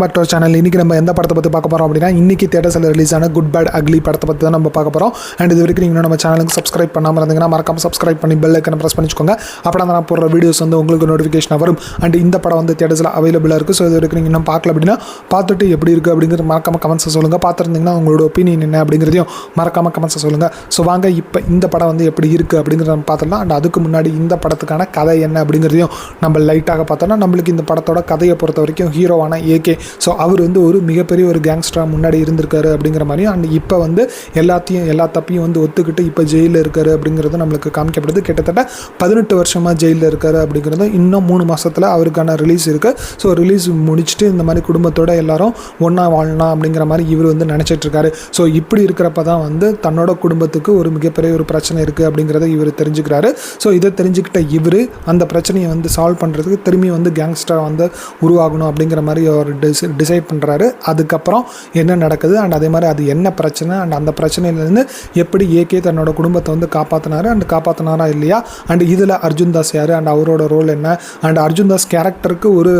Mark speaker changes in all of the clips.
Speaker 1: Back to channel. இன்றைக்கி நம்ம எந்த படத்தை பற்றி பார்க்க போகிறோம் அப்படின்னா, இன்றைக்கி தியேட்டர்ஸில் ரிலீஸ் ஆன குட் பேட் அக்லி படத்தை பற்றி தான் நம்ம பார்க்க போகிறோம். அண்ட் இது வரைக்கும் நீங்கள் நம்ம சேனலுக்கு சப்ஸ்கிரைப் பண்ணாமல் இருந்தீங்கன்னா மறக்காமல் சப்ஸ்கிரைப் பண்ணி பெல் ஐக்கனை ப்ரெஸ் பண்ணிக்கோங்க. அப்போ நான் போடுற வீடியோஸ் வந்து உங்களுக்கு நோட்டிஃபிகேஷன் வரும். அண்ட் இந்த படம் வந்து தியேட்டர்ஸில் அவைலபிளாக இருக்குது. ஸோ இது வரைக்கும் நீங்கள் இன்னும் பார்க்கல அப்படின்னா பார்த்துட்டு எப்படி இருக்குது அப்படிங்கிறது மறக்காமல் கமெண்ட்ஸை சொல்லுங்கள். பார்த்துருந்தீங்கன்னா உங்களோட ஒப்பீனியன் என்ன அப்படிங்கிறதையும் மறக்காமல் கமெண்ட்ஸை சொல்லுங்கள். ஸோ வாங்க இப்போ இந்த படம் வந்து எப்படி இருக்குது அப்படிங்கிறத நம்ம பார்த்துடலாம். அண்ட் அதுக்கு முன்னாடி இந்த படத்துக்கான கதை என்ன அப்படிங்கிறதையும் நம்ம லைட்டாக பார்த்தோம்னா, நம்மளுக்கு இந்த படத்தோட கதையை பொறுத்த வரைக்கும் ஹீரோவான ஏகே, ஸோ அவர் வந்து ஒரு மிகப்பெரிய ஒரு கேங்ஸ்டராக முன்னாடி இருந்திருக்காரு அப்படிங்கிற மாதிரியும், அண்ட் இப்போ வந்து எல்லா தப்பையும் வந்து ஒத்துக்கிட்டு இப்போ ஜெயிலில் இருக்காரு அப்படிங்கிறது நம்மளுக்கு காமிக்கப்படுது. கிட்டத்தட்ட 18 வருஷமாக ஜெயிலில் இருக்காரு அப்படிங்கிறது. இன்னும் 3 மாதத்தில் அவருக்கான ரிலீஸ் இருக்குது. ஸோ ரிலீஸ் முடிச்சுட்டு இந்த மாதிரி குடும்பத்தோடு எல்லாரும் ஒன்றா வாழலாம் அப்படிங்கிற மாதிரி இவர் வந்து நினச்சிட்ருக்காரு. ஸோ இப்படி இருக்கிறப்ப தான் வந்து தன்னோட குடும்பத்துக்கு ஒரு மிகப்பெரிய ஒரு பிரச்சனை இருக்குது அப்படிங்கிறத இவர் தெரிஞ்சுக்கிறாரு. ஸோ இதை தெரிஞ்சுக்கிட்ட இவர் அந்த பிரச்சனையை வந்து சால்வ் பண்ணுறதுக்கு திரும்பி வந்து கேங்ஸ்டராக வந்து உருவாகணும் அப்படிங்கிற மாதிரி ஒரு டிசைட் பண்ணுறாரு. அதுக்கப்புறம் என்ன நடக்குது அண்ட் அதே மாதிரி அது என்ன பிரச்சனை அண்ட் அந்த பிரச்சனையிலேருந்து எப்படி ஏகே தன்னோட குடும்பத்தை வந்து காப்பாற்றினாரா இல்லையா, அண்ட் இதில் அர்ஜுன் தாஸ் யார் அண்ட் அவரோட ரோல் என்ன, அண்ட் அர்ஜுன் தாஸ் கேரக்டருக்கு ஒரு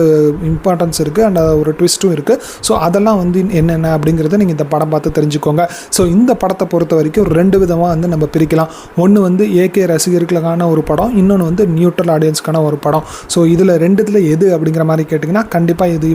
Speaker 1: இம்பார்ட்டன்ஸ் இருக்குது அண்ட் ஒரு ட்விஸ்ட்டும் இருக்குது. ஸோ அதெல்லாம் வந்து என்னென்ன அப்படிங்கிறத நீங்கள் இந்த படம் பார்த்து தெரிஞ்சுக்கோங்க. ஸோ இந்த படத்தை பொறுத்த வரைக்கும் 2 விதமாக வந்து நம்ம பிரிக்கலாம். ஒன்று வந்து ஏகே ரசிகர்களுக்கான ஒரு படம், இன்னொன்று வந்து நியூட்ரல் ஆடியன்ஸ்க்கான ஒரு படம். ஸோ இதில் ரெண்டுத்தில் எது அப்படிங்கிற மாதிரி கேட்டிங்கன்னா கண்டிப்பாக இது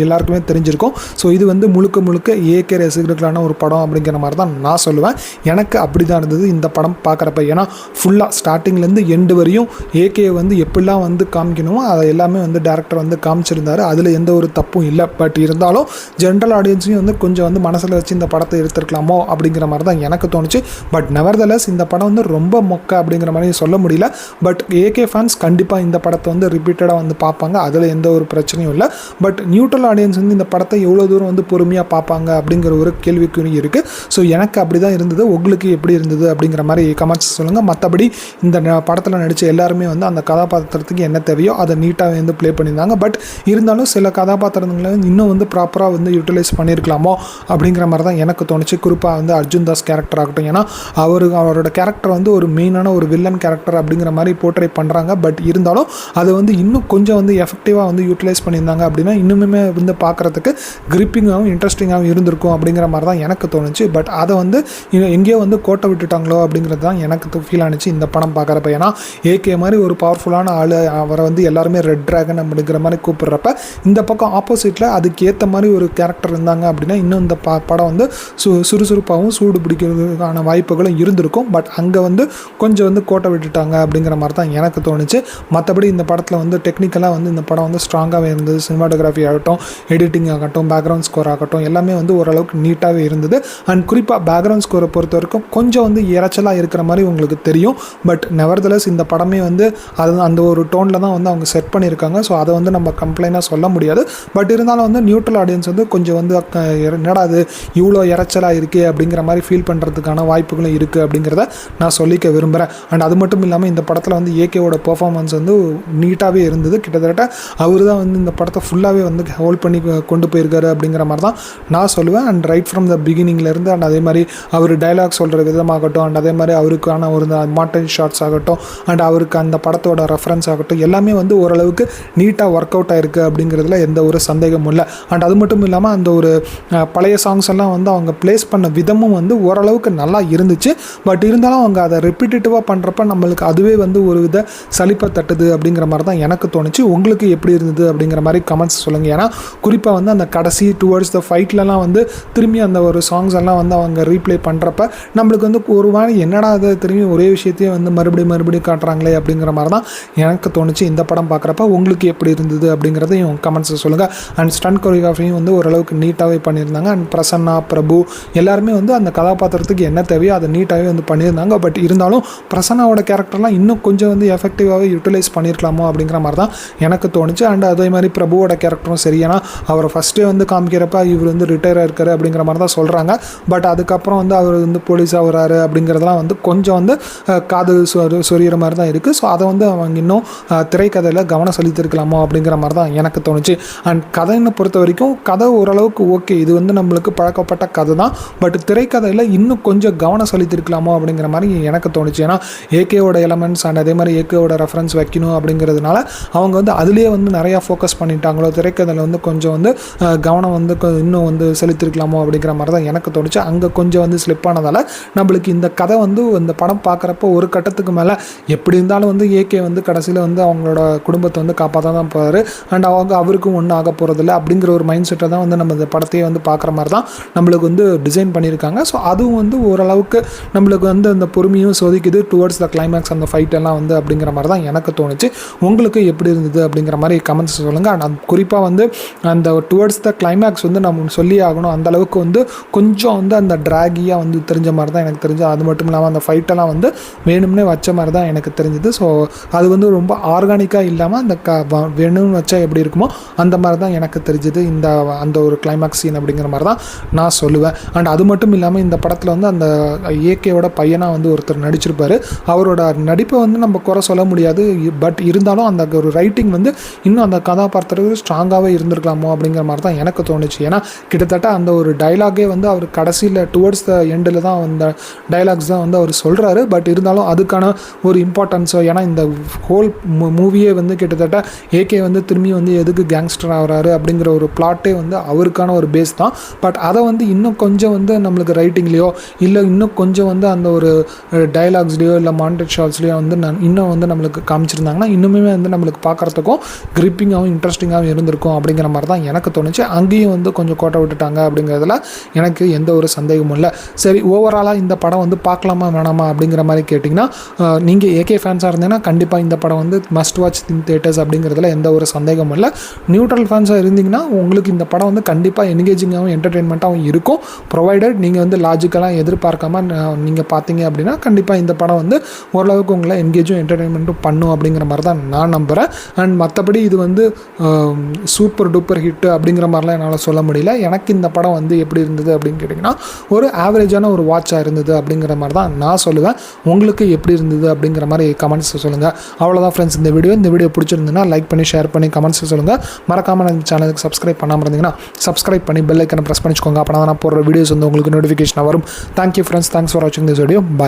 Speaker 1: எல்லாருக்குமே தெரிஞ்சிருக்கும். ஸோ இது வந்து முழுக்க ஏகே ரசிகர்களுக்கான ஒரு படம் அப்படிங்கிற மாதிரி தான் நான் சொல்லுவேன். எனக்கு அப்படி தான் இருந்தது இந்த படம் பார்க்குறப்ப. ஏன்னா ஃபுல்லாக ஸ்டார்டிங்லேருந்து எண்டு வரையும் ஏகே வந்து எப்படிலாம் வந்து காமிக்கணுமோ அதை எல்லாமே வந்து டேரக்டர் வந்து காமிச்சிருந்தார். அதில் எந்த ஒரு தப்பும் இல்லை. பட் இருந்தாலும் ஜென்ரல் ஆடியன்ஸையும் வந்து கொஞ்சம் வந்து மனசில் வச்சு இந்த படத்தை எடுத்துருக்கலாமோ அப்படிங்கிற மாதிரி தான் எனக்கு தோணுச்சு. பட் நெவர்தலெஸ் இந்த படம் வந்து ரொம்ப மொக்க அப்படிங்கிற மாதிரி சொல்ல முடியல. பட் ஏகே ஃபேன்ஸ் கண்டிப்பாக இந்த படத்தை வந்து ரிப்பீட்டடாக வந்து பார்ப்பாங்க. அதில் எந்த ஒரு பிரச்சனையும் இல்லை. பட் நியூட்ரல் ஆடியன்ஸ் வந்து இந்த படத்தை எவ்வளோ தூரம் வந்து பொறுமையாக பார்ப்பாங்க அப்படிங்கிற ஒரு கேள்விக்குறி இருக்குது. ஸோ எனக்கு அப்படி தான் இருந்தது. உங்களுக்கு எப்படி இருந்தது அப்படிங்கிற மாதிரி கமெண்ட்ஸ் சொல்லுங்கள். மற்றபடி இந்த படத்தில் நடித்த எல்லாருமே வந்து அந்த கதாபாத்திரத்துக்கு என்ன தேவையோ அதை நீட்டாக வந்து ப்ளே பண்ணியிருந்தாங்க. பட் இருந்தாலும் சில கதாபாத்திரங்களை இன்னும் வந்து ப்ராப்பராக வந்து யூட்டிலைஸ் பண்ணியிருக்கலாமோ அப்படிங்கிற மாதிரி தான் எனக்கு தோணுச்சு. குறிப்பாக வந்து அர்ஜுன் தாஸ் கேரக்டர் ஆகட்டும். ஏன்னா அவரோட கேரக்டர் வந்து ஒரு மெயினான ஒரு வில்லன் கேரக்டர் அப்படிங்கிற மாதிரி போர்ட்ரே பண்ணுறாங்க. பட் இருந்தாலும் அதை வந்து இன்னும் கொஞ்சம் வந்து எஃபெக்டிவாக வந்து யூட்டிலைஸ் பண்ணியிருந்தாங்க அப்படின்னா இன்னுமே வந்து பார்க்குறதுக்கு கிரிப்பிங்காகவும் இன்ட்ரெஸ்டிங்காகவும் இருந்திருக்கும் அப்படிங்கிற மாதிரி தான் எனக்கு தோணுச்சு. பட் அதை வந்து எங்கேயோ வந்து கோட்டை விட்டுட்டாங்களோ அப்படிங்கிறது தான் எனக்கு ஃபீல் ஆனிச்சு இந்த படம் பார்க்குறப்ப. ஏன்னா ஏகே மாதிரி ஒரு பவர்ஃபுல்லான ஆள், அவரை வந்து எல்லாருமே ரெட் ட்ராகன் அப்படிங்கிற மாதிரி கூப்பிட்றப்ப இந்த பக்கம் ஆப்போசிட்டில் அதுக்கு ஏற்ற மாதிரி ஒரு கேரக்டர் இருந்தாங்க அப்படின்னா இன்னும் இந்த படம் வந்து சுறுசுறுப்பாகவும் சூடு பிடிக்கிறதுக்கான வாய்ப்புகளும் இருந்திருக்கும். பட் அங்கே வந்து கொஞ்சம் வந்து கோட்டை விட்டுட்டாங்க அப்படிங்கிற மாதிரி தான் எனக்கு தோணுச்சு. மற்றபடி இந்த படத்தில் வந்து டெக்னிக்கலாக வந்து இந்த படம் வந்து ஸ்ட்ராங்காகவே இருந்தது. சினிமாட்டோகிராஃபி ஆகட்டும், எடிட்டிங் ஆகட்டும், பேக்ரவுண்ட் ஸ்கோர் ஆகட்டும், எல்லாமே வந்து ஓரளவுக்கு நீட்டாகவே இருந்தது. அண்ட் குறிப்பாக பேக்ரவுண்ட் ஸ்கோரை பொறுத்த வரைக்கும் கொஞ்சம் வந்து இறைச்சலாக இருக்கிற மாதிரி உங்களுக்கு தெரியும். பட் நெவர்தலெஸ் இந்த படமே வந்து அது அந்த ஒரு டோனில் தான் வந்து அவங்க செட் பண்ணியிருக்காங்க. ஸோ அதை வந்து நம்ம கம்ப்ளைண்டாக சொல்ல முடியாது. பட் இருந்தாலும் வந்து நியூட்ரல் ஆடியன்ஸ் வந்து கொஞ்சம் வந்து என்னடா அது இவ்வளோ இறைச்சலாக இருக்கே அப்படிங்கிற மாதிரி ஃபீல் பண்ணுறதுக்கான வாய்ப்புகளும் இருக்குது அப்படிங்கிறத நான் சொல்லிக்க விரும்புகிறேன். அண்ட் அது மட்டும் இல்லாமல் இந்த படத்தில் வந்து ஏகேவோட பெர்ஃபார்மன்ஸ் வந்து நீட்டாகவே இருந்தது. கிட்டத்தட்ட அவர் தான் வந்து இந்த படத்தை ஃபுல்லாகவே வந்து ஹோல்ட் பண்ணி கொண்டு போயிருக்காரு அப்படிங்கிற மாதிரி தான் நான் சொல்லுவேன். அண்ட் ரைட் ஃப்ரம் த பிகினிங்லேருந்து அண்ட் அதே மாதிரி அவர் டைலாக் சொல்கிற விதமாகட்டும், அண்ட் அதே மாதிரி அவருக்கான ஒரு மார்டன் ஷாட்ஸ் ஆகட்டும், அண்ட் அவருக்கு அந்த படத்தோட ரெஃபரன்ஸ் ஆகட்டும், எல்லாமே வந்து ஓரளவுக்கு நீட்டாக ஒர்க் அவுட் ஆகிருக்கு அப்படிங்கிறதுல எந்த ஒரு சந்தேகமும் இல்லை. அண்ட் அது மட்டும் இல்லாமல் அந்த ஒரு பழைய சாங்ஸ் எல்லாம் வந்து அவங்க ப்ளேஸ் பண்ண விதமும் வந்து ஓரளவுக்கு நல்லா இருந்துச்சு. பட் இருந்தாலும் அவங்க அதை ரிப்பீட்டேட்டிவாக பண்ணுறப்ப நம்மளுக்கு அதுவே வந்து ஒரு வித சலிப்பை தட்டுது அப்படிங்கிற மாதிரி தான் எனக்கு தோணுச்சு. உங்களுக்கு எப்படி இருந்தது அப்படிங்கிற மாதிரி கமெண்ட்ஸ் சொல்லுங்கள். ஏன்னா குறிப்பாக வந்து அந்த கடைசி டுவர்ட்ஸ் த ஃபைட்லலாம் வந்து திரும்பி அந்த ஒரு சாங்ஸ் எல்லாம் வந்து அவங்க ரீப்ளே பண்ணுறப்ப நம்மளுக்கு வந்து ஒரு மாதிரி என்னடா அதை திரும்பி ஒரே விஷயத்தையே வந்து மறுபடியும் காட்டுறாங்களே அப்படிங்கிற மாதிரி தான் எனக்கு தோணுச்சு இந்த படம் பார்க்குறப்ப. உங்களுக்கு எப்படி இருந்தது அப்படிங்கிறதையும் கமெண்ட்ஸில் சொல்லுங்கள். அண்ட் ஸ்டண்ட் கொரியோகிராஃபியும் வந்து ஓரளவுக்கு நீட்டாகவே பண்ணியிருந்தாங்க. அண்ட் பிரசன்னா, பிரபு எல்லாருமே வந்து அந்த கதாபாத்திரத்துக்கு என்ன தேவையோ அதை நீட்டாகவே வந்து பண்ணியிருந்தாங்க. பட் இருந்தாலும் பிரசன்னாவோட கேரக்டர்லாம் இன்னும் கொஞ்சம் வந்து எஃபெக்டிவாகவே யூட்டிலைஸ் பண்ணியிருக்கலாமோ அப்படிங்கிற மாதிரி தான் எனக்கு தோணுச்சு. அண்ட் அதே மாதிரி பிரபுவோட கேரக்டரும் சரி, ஏன்னா அவரை ஃபஸ்ட்டே வந்து காமிக்கிறப்ப இவர் வந்து ரிட்டையர் ஆயிருக்காரு அப்படிங்கிற மாதிரி தான் சொல்கிறாங்க. பட் அதுக்கப்புறம் வந்து அவர் வந்து போலீஸாக வராரு அப்படிங்கிறதுலாம் வந்து கொஞ்சம் வந்து காது சொரிகிற மாதிரி தான் இருக்குது. ஸோ அதை வந்து அவங்க இன்னும் திரைக்கதையில் கவனம் செலுத்திருக்கலாமோ அப்படிங்கிற மாதிரி தான் எனக்கு தோணுச்சு. அண்ட் கதைன்னு பொறுத்த வரைக்கும் கதை ஓரளவுக்கு ஓகே, இது வந்து நம்மளுக்கு பழக்கப்பட்ட கதை தான். பட் திரைக்கதையில் இன்னும் கொஞ்சம் கவனம் செலுத்திருக்கலாமோ அப்படிங்கிற மாதிரி எனக்கு தோணுச்சு. ஏன்னா ஏகேவோட எலமெண்ட்ஸ் அண்ட் அதே மாதிரி ஏகேவோட ரெஃபரன்ஸ் வைக்கணும் அப்படிங்கிறதுனால அவங்க வந்து அதுலேயே வந்து நிறையா ஃபோக்கஸ் பண்ணிட்டாங்களோ, திரைக்கதையில் வந்து கொஞ்சம் கொஞ்சம் வந்து கவனம் வந்து இன்னும் வந்து செலுத்திருக்கலாமோ அப்படிங்கிற மாதிரி தான் எனக்கு தோணுச்சு. அங்கே கொஞ்சம் வந்து ஸ்லிப் ஆனதால் நம்மளுக்கு இந்த கதை வந்து இந்த படம் பார்க்குறப்போ ஒரு கட்டத்துக்கு மேலே எப்படி இருந்தாலும் வந்து ஏகே வந்து கடைசியில் வந்து அவங்களோட குடும்பத்தை வந்து காப்பாற்ற தான் போகிறாரு. அண்ட் அவருக்கும் ஒன்றும் ஆக போகிறதில்ல அப்படிங்கிற ஒரு மைண்ட் செட்டை தான் வந்து நம்ம இந்த படத்தையே வந்து பார்க்குற மாதிரி தான் நம்மளுக்கு வந்து டிசைன் பண்ணியிருக்காங்க. ஸோ அதுவும் வந்து ஓரளவுக்கு நம்மளுக்கு வந்து அந்த பொறுமையும் சோதிக்குது டுவர்ட்ஸ் த கிளைமேக்ஸ் அந்த ஃபைட் எல்லாம் வந்து அப்படிங்கிற மாதிரி தான் எனக்கு தோணுச்சு. உங்களுக்கு எப்படி இருந்தது அப்படிங்கிற மாதிரி கமெண்ட்ஸ் சொல்லுங்கள். அண்ட் குறிப்பாக வந்து அந்த டுவர்ட்ஸ் த கிளைமேக்ஸ் வந்து நம்ம சொல்லி ஆகணும். அந்தளவுக்கு வந்து கொஞ்சம் வந்து அந்த ட்ராகியாக வந்து தெரிஞ்ச மாதிரி தான் எனக்கு தெரிஞ்சு. அது மட்டும் இல்லாமல் அந்த ஃபைட்டெல்லாம் வந்து வேணும்னே வச்ச மாதிரி தான் எனக்கு தெரிஞ்சுது. ஸோ அது வந்து ரொம்ப ஆர்கானிக்காக இல்லாமல் அந்த வேணும்னு வச்சா எப்படி இருக்குமோ அந்த மாதிரி தான் எனக்கு தெரிஞ்சுது அந்த ஒரு கிளைமேக்ஸ் சீன் அப்படிங்கிற மாதிரி தான் நான் சொல்லுவேன். அண்ட் அது மட்டும் இல்லாமல் இந்த படத்தில் வந்து அந்த ஏகேவோட பையனாக வந்து ஒருத்தர் நடிச்சிருப்பார். அவரோட நடிப்பை வந்து நம்ம குறை சொல்ல முடியாது. பட் இருந்தாலும் அந்த ஒரு ரைட்டிங் வந்து இன்னும் அந்த கதாபாத்திரத்துக்கு ஸ்ட்ராங்காகவே இருந்திருக்கலாமோ அப்படிங்கிற மாதிரி தான் எனக்கு தோணுச்சு. ஏன்னா கிட்டத்தட்ட அந்த ஒரு டைலாகே வந்து அவர் கடைசியில் டுவர்ட்ஸ் த எண்டில் தான் அந்த டைலாக்ஸ் தான் வந்து அவர் சொல்கிறாரு. பட் இருந்தாலும் அதுக்கான ஒரு இம்பார்ட்டன்ஸோ, ஏன்னா இந்த ஹோல் மூவியே வந்து கிட்டத்தட்ட ஏகே வந்து திரும்பி வந்து எதுக்கு கேங்ஸ்டர் ஆகிறாரு அப்படிங்கிற ஒரு பிளாட்டே வந்து அவருக்கான ஒரு பேஸ் தான். பட் அதை வந்து இன்னும் கொஞ்சம் வந்து நம்மளுக்கு ரைட்டிங்லேயோ இல்லை இன்னும் கொஞ்சம் வந்து அந்த ஒரு டைலாக்ஸ்லேயோ இல்லை மாண்டேஜ் ஷாட்ஸ்லேயோ வந்து இன்னும் வந்து நம்மளுக்கு காமிச்சிருந்தாங்கன்னா இன்னுமே வந்து நம்மளுக்கு பார்க்குறதுக்கும் கிரிப்பிங்காகவும் இன்ட்ரெஸ்டிங்காகவும் இருந்திருக்கும் அப்படிங்கிற மாதிரி தான் எனக்கு தோணுச்சு. அங்கேயும் வந்து கொஞ்சம் கோட்டை விட்டுட்டாங்க அப்படிங்கிறதுல எனக்கு எந்த ஒரு சந்தேகமும் இல்லை. சரி, ஓவராலாக இந்த படம் வந்து பார்க்கலாமா வேணாமா அப்படிங்கிற மாதிரி கேட்டிங்கன்னா, நீங்கள் ஏகே ஃபேன்ஸாக இருந்தீங்கன்னா கண்டிப்பாக இந்த படம் வந்து மஸ்ட் வாட்ச் இன் தியேட்டர்ஸ் அப்படிங்கிறதுல எந்த ஒரு சந்தேகமும் இல்லை. நியூட்ரல் ஃபேன்ஸாக இருந்தீங்கன்னா உங்களுக்கு இந்த படம் வந்து கண்டிப்பாக என்கேஜிங்காகவும் என்டர்டெயின்மெண்ட்டாகவும் இருக்கும். ப்ரொவைடட் நீங்கள் வந்து லாஜிக்கலாக எதிர்பார்க்காம நீங்கள் பார்த்தீங்க அப்படின்னா கண்டிப்பாக இந்த படம் வந்து ஓரளவுக்கு உங்களை என்கேஜும் என்டர்டெயின்மெண்ட்டும் பண்ணும் அப்படிங்கிற மாதிரி தான் நான் நம்புகிறேன். அண்ட் மற்றபடி இது வந்து சூப்பர் டூப்பர் ஹிட்டு அப்படிங்கிற மாதிரிலாம் என்னால் சொல்ல முடியல. எனக்கு இந்த படம் வந்து எப்படி இருந்தது அப்படின்னு கேட்டிங்கன்னா ஒரு ஆவரேஜான ஒரு வாட்சாக இருந்தது அப்படிங்கிற மாதிரி தான் நான் சொல்லுவேன். உங்களுக்கு எப்படி இருந்தது அப்படிங்கிற மாதிரி கமெண்ட்ஸ் சொல்லுங்கள். அவ்வளோதான் ஃப்ரெண்ட்ஸ் இந்த வீடியோ பிடிச்சிருந்ததுன்னா லைக் பண்ணி ஷேர் பண்ணி கமெண்ட்ஸ் சொல்லுங்கள். மறக்காமல் நம்ம சேனலுக்கு சப்ஸ்கிரைப் பண்ணாமல் இருந்தீங்கன்னா சப்ஸ்கிரைப் பண்ணி பெல் ஐக்கனை ப்ரெஸ் பண்ணிக்கோங்க. அப்போ நான் போடுற வீடியோஸ் வந்து உங்களுக்கு நோட்டிஃபிகேஷன் வரும். தேங்க்யூ ஃப்ரெண்ட்ஸ், தேங்க்ஸ் ஃபார் வாட்சிங் திஸ் வீடியோ. பாய்.